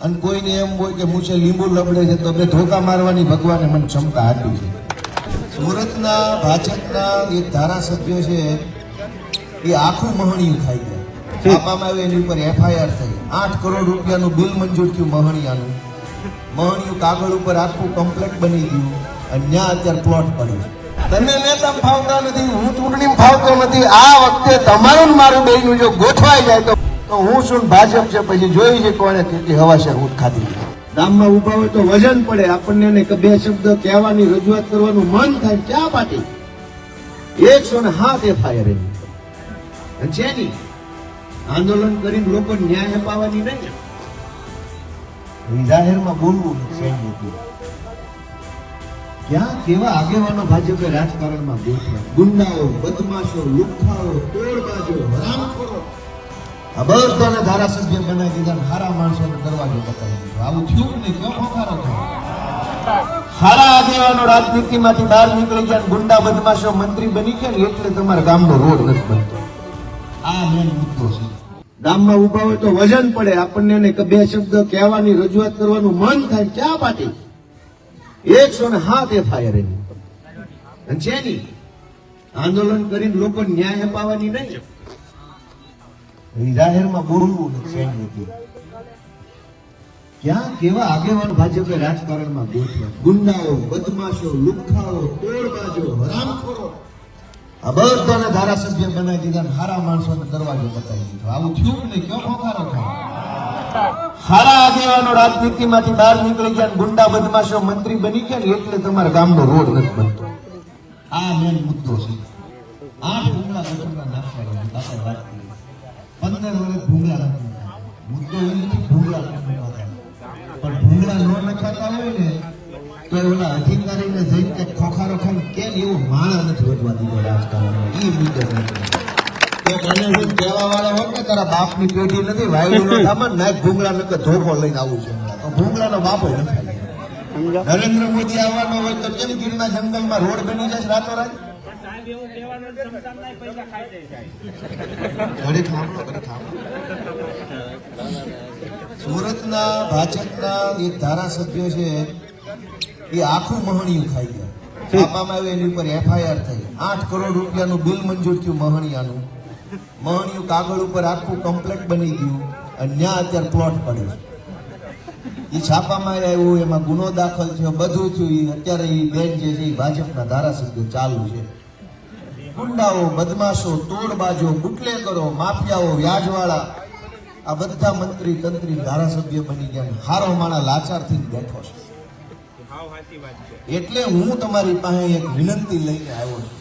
અને કોઈને એમ હોય કે મૂછે લીંબુ લબડે છે તો બે ધોકા મારવાની ભગવાને મને ક્ષમતા આપી છે. સુરતના ભાજપના એક ધારાસભ્ય છે એ આખું મહણિયું ખાઈ ગયા. છાપામાં આવ્યું, એની ઉપર FIR થઈ. 8 કરોડ રૂપિયાનું બિલ મંજૂર થયું મહણિયાનું. મહણિયું કાગળ ઉપર આખું કમ્પ્લેટ બની ગયું અને ત્યાં અત્યારે પ્લોટ પડ્યો છે. તને નેતા ફાવતા નથી, હું ચૂંટણી ફાવતો નથી. આ વખતે તમારું મારું બેયનું જો ગોઠવાઈ જાય તો હું શું ભાજપ છે પછી જોઈ છે કોણે કેટલી હવાશેર ઊંટ ખાધી. ગામમાં ઉભા હોય તો વજન પડે આપણને, બે શબ્દ કહેવાની રજૂઆત કરવાનું મન થાય. ચા પાટી 107 FIR છે નહીં. આંદોલન કરીને લોકો ન્યાય અપાવવાની નહીં, જાહેરમાં બોલવું છે. ક્યાં કેવા આગેવાનો ભાજપે રાજકારણમાં ગોઠવ્યા. ગુંડાઓ, બદમાશો, લુખ્ખાઓ, તોડબાજો, હરામખોરો આ બધાને ધારાસભ્ય બનાવી દીધા. હારા માણસોને દરવાજો બતાવી દીધો. આવું થયું ને કેમ હોકારો થયો? હારા આગેવાનો રાજનીતિમાંથી બહાર નીકળી ગયા, ગુંડા બદમાશો મંત્રી બની ગયા ને એટલે તમારા ગામનો રોડ નથી બનતો. આ મેન મુદ્દો છે. ગામમાં ઉભા હોય તો વજન પડે આપણને, બે શબ્દ કહેવાની રજૂઆત કરવાનું મન થાય. ચા પાટી 107 FIR છે નહીં. આંદોલન કરીને લોકો ન્યાય અપાવવાની નહીં, જાહેરમાં બોલવું છે. ક્યાં કેવા આગેવાન ભાજપે રાજકારણમાં ગોઠવ્યા. ગુંડાઓ, બદમાશો, લુખ્ખાઓ, તોડબાજો, હરામખોરો આ બધાને ધારાસભ્ય બનાવી દીધા. હારા માણસોને દરવાજો બતાવી દીધો. આવું થયું ને કેમ હોકારો થયો? હારા આગેવાનો રાજનીતિમાંથી બહાર નીકળી ગયા, ગુંડા બદમાશો મંત્રી બની ગયા ને એટલે તમારા ગામનો રોડ નથી બનતો. આ મેન મુદ્દો છે. 8 ભૂંગળા ગટરના નાખવાના આપણે વાત કરીએ. 15 વર્ષ ભૂંગળા નાખવાના. મુદ્દો એ નથી ભૂંગળા નાખવાના, પણ ભૂંગળા નો નખાતા હોય ને તો ઓલા અધિકારીને જઈને કે ખોખારો ખાને કેમ એવું માણસ નથી વધવા દીધો રાજકારણમાં. એ મુદ્દો નથી. કહેવા વાળા હોત ને તારા બાપની પેઢી નથી વાયુ સામાન નાખ ભૂંગળા નકે ધોકો લઈને આવું છે તો ભૂંગળાનો બાપો નથી. નરેન્દ્ર મોદી આવવાનો હોય તો કેમ ગીરના જંગલમાં રોડ બની જાય રાતોરાત? સુરતના ભાજપના એક ધારાસભ્ય છે એ આખું મહણિયું ખાઈ ગયા. છાપામાં આવ્યું, એની ઉપર FIR થઈ. 8 કરોડ રૂપિયાનું બિલ મંજૂર થયું મહણિયાનું. મહણિયું કાગળ ઉપર આખું કમ્પ્લેટ બની ગયું અને ત્યાં અત્યારે પ્લોટ પડ્યો છે. એ છાપામાં આવ્યું, એમાં ગુનો દાખલ થયો, બધું થયું. અત્યારે એ બેન જે છે એ ભાજપના ધારાસભ્યો ચાલુ છે. ગુંડાઓ, બદમાશો, તોડબાજો, બુટલેકરો, માફિયાઓ, વ્યાજવાળા આ બધા મંત્રી તંત્રી ધારાસભ્ય બની ગયા. હારો માણા લાચારથી બેઠો છે. એટલે હું તમારી પાસે એક વિનંતી લઈને આવ્યો છું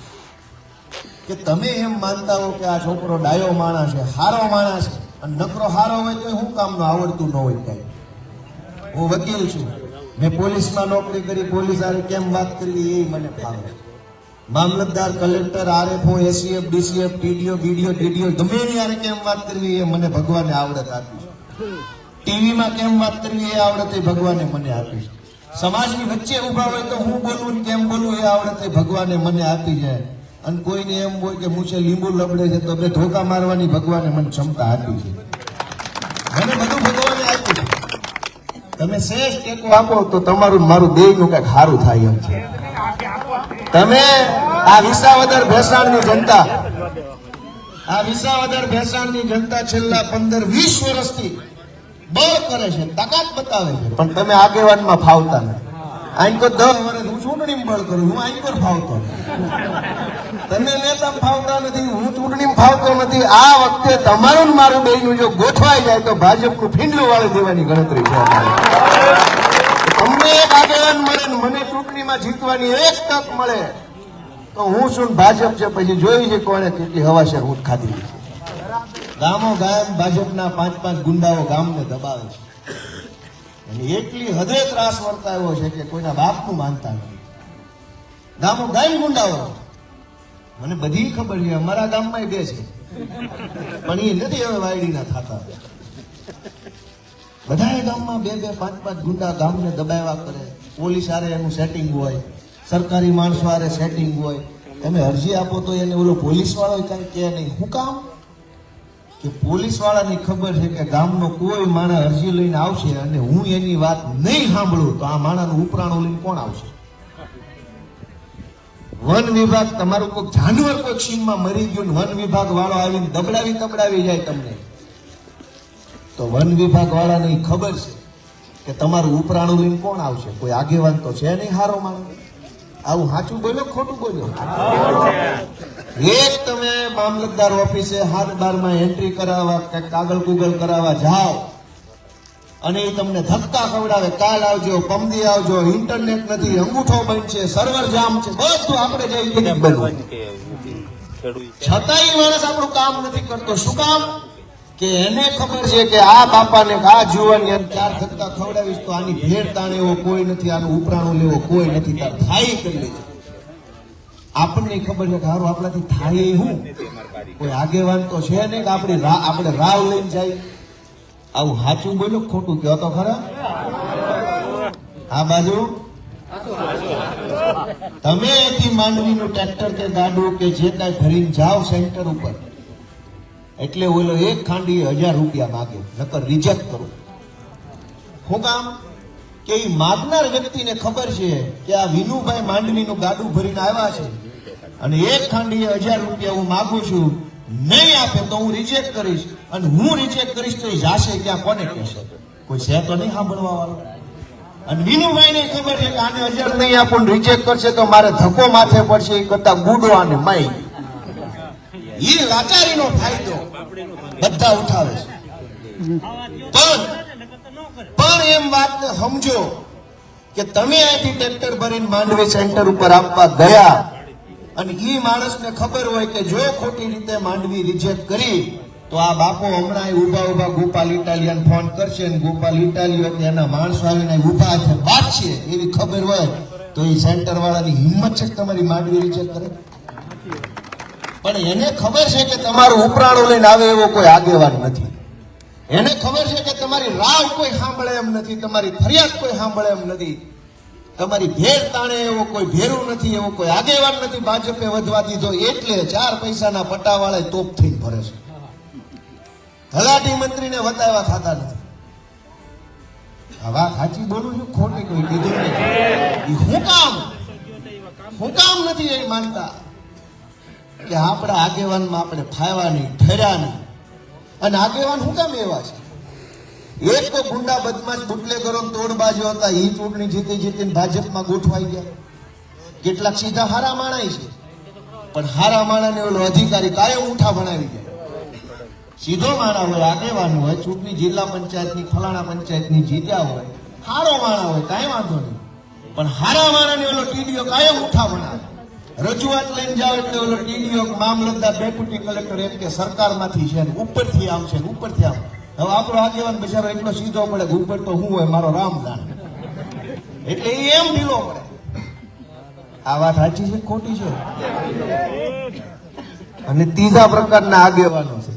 કે તમે એમ માનતા હો કે આ છોકરો ડાયો માણસ છે, હારો માણસ છે, અને નકરો હારો હોય તો શું કામનું આવડતું ન હોય કઈ. હું વકીલ છું, મેં પોલીસમાં નોકરી કરી. પોલીસ આરે કેમ વાત કરવી એ મને ફાવે. મામલતદાર, collector, RFO, SCF, DCF, TDO, BDO, DDO ગમે એની આરે કેમ વાત કરવી એ મને ભગવાને આવડત આપી છે. ટીવીમાં કેમ વાત કરવી એ આવડત એ ભગવાને મને આપી છે. સમાજની વચ્ચે ઉભા હોય તો હું બોલવું ને કેમ બોલવું એ આવડત એ ભગવાને મને આપી જાય. અને કોઈને એમ હોય કે મૂછે લીંબુ લબડે છે તો બે ધોકા મારવાની ભગવાને મને ક્ષમતા આપી છે. મને બધું ભગવાને આપ્યું છે. તમે શ્રેષ્ઠ ટેકો આપો તો તમારું મારું દેહનું કઈક સારું થાય એમ છે. તમે આ વિસાવદર ભેસાણની જનતા છેલ્લા 15-20 વર્ષથી બળ કરે છે, તાકાત બતાવે છે, પણ તમે આગેવાનમાં ફાવતા નથી. આઈન તો 10 વર્ષ હું ચૂંટણી બળ કરું, હું આઈન પર ફાવતો નથી. તમે નેતા ફાવતા નથી, હું ચૂંટણી ફાવતો નથી. આ વખતે તમારું મારું બેયનું જો ગોઠવાઈ જાય તો ભાજપનું ફીંડલું વાળી દેવાની ગણતરી છે. તમને એક આગેવાન મળે ને મને ચૂંટણીમાં જીતવાની એક તક મળે તો હું શું ભાજપ છે પછી જોઈ છે કોણે કેટલી હવાશેર ઊંટ ખાધી છે. ગામો ગામ ભાજપના 5-5 ગુંડાઓ ગામને દબાવે છે અને એટલી હદે ત્રાસ વર્તાવ્યો છે કે કોઈના બાપનું માનતા નથી. ગામો ગામ ગુંડાઓ, મને બધી ખબર છે. અમારા ગામમાં 2 છે પણ એ નથી હવે વાયડીના થતા. બધા ગામમાં 2-2, 5-5 ગુંડા ગામને દબાવ્યા કરે. પોલીસ આરે એનું સેટિંગ હોય, સરકારી માણસો આરે સેટિંગ હોય. તમે અરજી આપો તો એને ઓલો પોલીસ વાળો કઈ કે નહીં. શું કામ? કે પોલીસ વાળાની ખબર છે કે ગામનો કોઈ માણસ અરજી લઈને આવશે અને હું એની વાત નહીં સાંભળું તો આ માણસનું ઉપરાણું લઈને કોણ આવશે? વન વિભાગ તમારું કોઈ જાનવર કોઈ છીનમાં મરી ગયું વન વિભાગ વાળો આવીને દબડાવી જાય તમને, તો વન વિભાગ વાળાને ખબર છે કે તમારું ઉપરાણું લઈને કોણ આવશે? કોઈ આગેવાન તો છે નહીં હારો માણસ. આવું સાચું બોલ્યો ખોટું બોલ્યો? એક તમે મામલતદાર ઓફિસે 7/12 એન્ટ્રી કરાવવા કે કાગળ કુગળ કરાવવા જાઓ અને એ તમને ધક્કા ખવડાવે, કાલ આવજો, પમદી આવજો, ઇન્ટરનેટ નથી, અંગૂઠો બંધ છે, સર્વર જામ છે, બધું આપણે જઈ બનવું. છતાંય માણસ આપણું કામ નથી કરતો. શું કામ? કે એને ખબર છે કે આ બાપાને આ જુવાની ચાર ધક્કા ખવડાવીશ તો આની ભેટ તાણે એવો કોઈ નથી, આનું ઉપરાણું લેવો કોઈ નથી, તાર થાય કરી લેજો. આપણને ખબર છે કે હારું આપણાથી થાય હું, કોઈ આગેવાન તો છે નહીં કે આપણે રાવ લઈને જાય. આવું સાચું બોલ્યો ખોટું કહો તો ખરા? આ બાજુ તમે અહીંથી માંડવીનું ટ્રેક્ટર કે ગાડું કે જે કાંઈ ભરીને જાઓ સેન્ટર ઉપર, એટલે ઓલો એક ખાંડી 1000 રૂપિયા માગે, નકર રિજેક્ટ કરું. શું કામ? કે એ માગનાર વ્યક્તિને ખબર છે કે આ વિનુભાઈ માંડવીનું ગાડું ભરીને આવ્યા છે અને એક ખાંડી 1000 રૂપિયા હું માગું છું, નહીં આપે તો હું રિજેક્ટ કરીશ, અને હું રિજેક્ટ કરીશ તો એ જાશે ક્યાં, કોને કહેશે? કોઈ છે તો નહીં સાંભળવા વાળો. અને વિનુભાઈને ખબર છે કે આને 1000 નહીં આપું, રિજેક્ટ કરશે તો મારે ધક્કો માથે પડશે, એ કરતા ગુડો આને માઈ. એ લાચારીનો ફાયદો બધા ઉઠાવે છે. પણ એમ વાત સમજો કે તમે અહીંથી ટ્રેક્ટર ભરીને માંડવી સેન્ટર ઉપર આપવા ગયા અને એ માણસને ખબર હોય કે જો ખોટી રીતે માંડવી રિજેક્ટ કરી તો આ બાપો હમણાં ઉભા ગોપાલ ઇટાલિયન ફોન કરશે ને ગોપાલ ઇટાલિયન એના માણસો આવીને ઉભા છે બાંધશે, એવી ખબર હોય તો એ સેન્ટર વાળાની હિંમત છે તમારી માંડવી રિજેક્ટ કરે? પણ એને ખબર છે કે તમારું ઉપરાણું લઈને આવે એવો કોઈ આગેવાન નથી. એને ખબર છે કે તમારી રાવ કોઈ સાંભળે એમ નથી, તમારી ફરિયાદ કોઈ સાંભળે એમ નથી, તમારી ભેર તાણે એવો કોઈ ભેરું નથી, એવો કોઈ આગેવાન નથી. ભાજપે વધવા દીધો એટલે 4 પૈસાના પટ્ટાવાળા તોપ થઈને ફરે છે. તલાટી મંત્રીને વતાવ્યા થતા નથી. આ વાત સાચી બોલું છું ખોટી કોઈ કીધું નહીં. હું કામ નથી એ માનતા કે આપણા આગેવાનમાં આપણે ફાયવા નહીં, ઠર્યા નહીં. અને આગેવાન શું કામ એવા છે? એક તો ગુંડા બદમાશ બુટલેગરો તોડબાજો હતા, એ ચૂંટણી જીતીને ભાજપમાં ગોઠવાઈ ગયા. કેટલાક સીધા હારા માણાય છે, પણ હારા માણાને ઓલો અધિકારી કાયમ ઉઠા બનાવી જાય. સીધો માણા હોય, આગેવાન હોય, ચૂંટણી જિલ્લા પંચાયતની ફલાણા પંચાયતની જીત્યા હોય, હારો માણા હોય, કાંઈ વાંધો નહીં, પણ હારા માણાને ઓલો ટીડીઓ કાયમ ઉઠા બનાવે. રજૂઆત લઈને જાવ એટલે ઓલો ટીડીઓ મામલતદાર ડેપ્યુટી કલેક્ટર એમ કે સરકારમાંથી છે, ઉપરથી આમ છે, ઉપરથી આમ. હવે આપણો આગેવાન બિચારો એટલો સીધો પડે કે ઉપર તો હું હોય મારો રામ જાણે, એટલે એ એમ ઢીલો પડે. આ વાત સાચી છે ખોટી છે? અને ત્રીજા પ્રકારના આગેવાનો છે,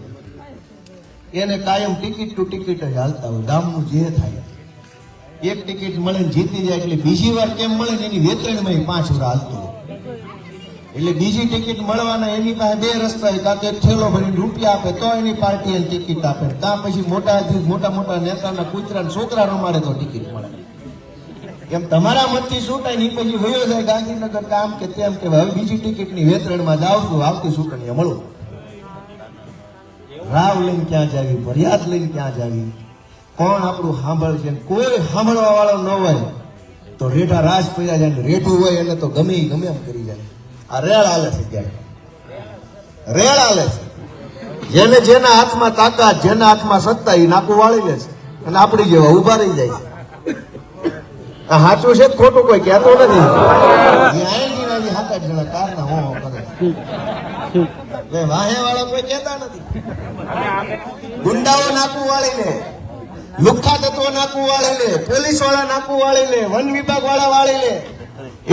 એને કાયમ ટિકિટ ટુ ટિકિટ જ હાલતા હોય. ગામનું જે થાય એક ટિકિટ મળે ને જીતી જાય એટલે બીજી વાર કેમ મળે ને એની વેતરણમાં 5 વર્ષ હાલતું હોય. એટલે બીજી ટિકિટ મળવાના એની પાસે 2 રસ્તા હોય, કાં તો એક થેલો ભરીને રૂપિયા આપે તો એની પાર્ટી એને ટિકિટ આપે, કાં પછી મોટા નેતાના કૂતરા છોકરા રમાડે તો ટિકિટ મળે. એમ તમારા મતથી શું થાય ને પછી વયો જાય ગાંધીનગર કામ કે તેમ કે હવે બીજી ટિકિટની વેતરણમાં જાવ છું, આવતી ચૂંટણીએ મળું. રાવ લઈને ક્યાં જાવી, ફરિયાદ લઈને ક્યાં જાવી, કોણ આપણું સાંભળશે? કોઈ સાંભળવા વાળો ન હોય તો રેઢા રાજ પડ્યા જાય, રેઢું હોય એટલે તો ગમે એમ કરી જાય. આ રેળ હાલે છે, ત્યારે રેળ હાલે છે. જેના હાથમાં તાકાત, જેના હાથમાં સત્તા, એ નાકું વાળી લે છે અને આપણી જેવા ઉભા રહી જાય છે. આ સાચું છે ખોટું કોઈ કહેતો નથી. 7 જણા કારના હો કરે, વાહે વાળા કોઈ કહેતા નથી. ગુંડાઓ નાકું વાળી લે, લુખ્ખા તત્વો નાકું વાળી લે, પોલીસ વાળા નાકું વાળી લે, વન વિભાગ વાળા વાળી લે.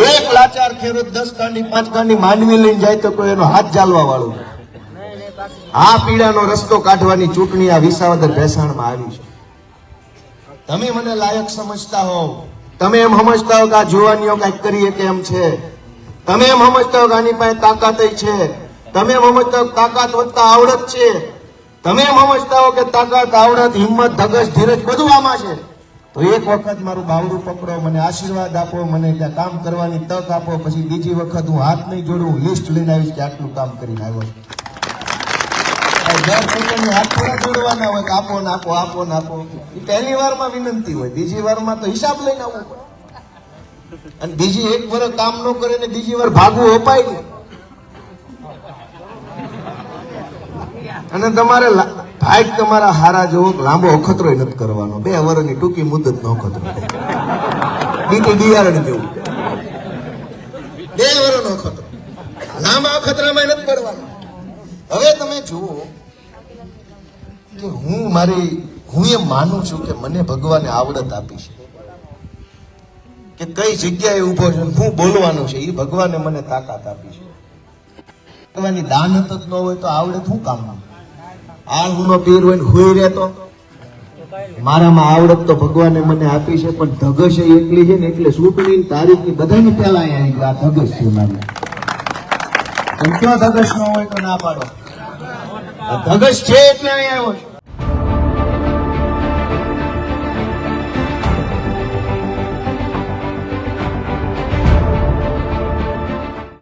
એક લાચાર ખેડૂત 10 કાંડી 5 કાંડી માંડવી લઈને જાય તો કોઈ એનો હાથ ચાલવા વાળું. આ પીડાનો રસ્તો કાઢવાની ચૂંટણી આ વિસાવદર ભેસાણમાં આવી છે. તમે મને લાયક સમજતા હોવ, તમે એમ સમજતા હો કે આ જુવાનીઓ કઈક કરીએ કે એમ છે, તમે એમ સમજતા હો કે આની પાસે તાકાત છે, તમે એમ સમજતા હો તાકાત વધતા આવડત છે, તમે એમ સમજતા હો કે તાકાત, આવડત, હિંમત, ધગશ, ધીરજ બધું આમાં છે, તો એક વખત મારું બાવડું પકડો, મને આશીર્વાદ આપો, મને ત્યાં કામ કરવાની તક આપો. પછી બીજી વખત હું હાથ નહીં જોડું, લિસ્ટ લઈને આવીશ કે આટલું કામ કરીને આવ્યો છું. દર સેકન્ડે હાથ થોડા જોડવાના હોય કે આપો ને આપો, આપો ને આપો. એ પહેલી વારમાં વિનંતી હોય, બીજી વારમાં તો હિસાબ લઈને આવવું પડે. અને બીજી એક વર્ષ કામ ન કરે ને બીજી વાર ભાગવું અપાય નહીં. અને તમારે ભાઈ તમારા હારા જેવો લાંબો અખતરો નથી કરવાનો. 2 વર્ષની ટૂંકી મુદત નો અખતરો, બીટી બિયારણ જેવું 2 વર્ષનો અખતરો, લાંબા અખતરામાં નથી પડવાનો. હવે તમે જુઓ કે હું એમ માનું છું કે મને ભગવાને આવડત આપી છે કે કઈ જગ્યાએ ઉભો છે, હું બોલવાનું છે, એ ભગવાને મને તાકાત આપી છે. ભગવાનની દાનત જ ન હોય તો આવડત શું કામનું? આળનો પીર હોય ને હુઈ રહેતો. મારામાં આવડત તો ભગવાને મને આપી છે, પણ ધગશ એટલી છે ને એટલે ચૂંટણી તારીખની બધાની પહેલા અહીંયા આવી ગયું. આ ધગશ છે મારી. પણ ક્યાં ધગશ ન હોય તો ના પાડો. ધગશ છે એટલે અહીંયા આવ્યો છે.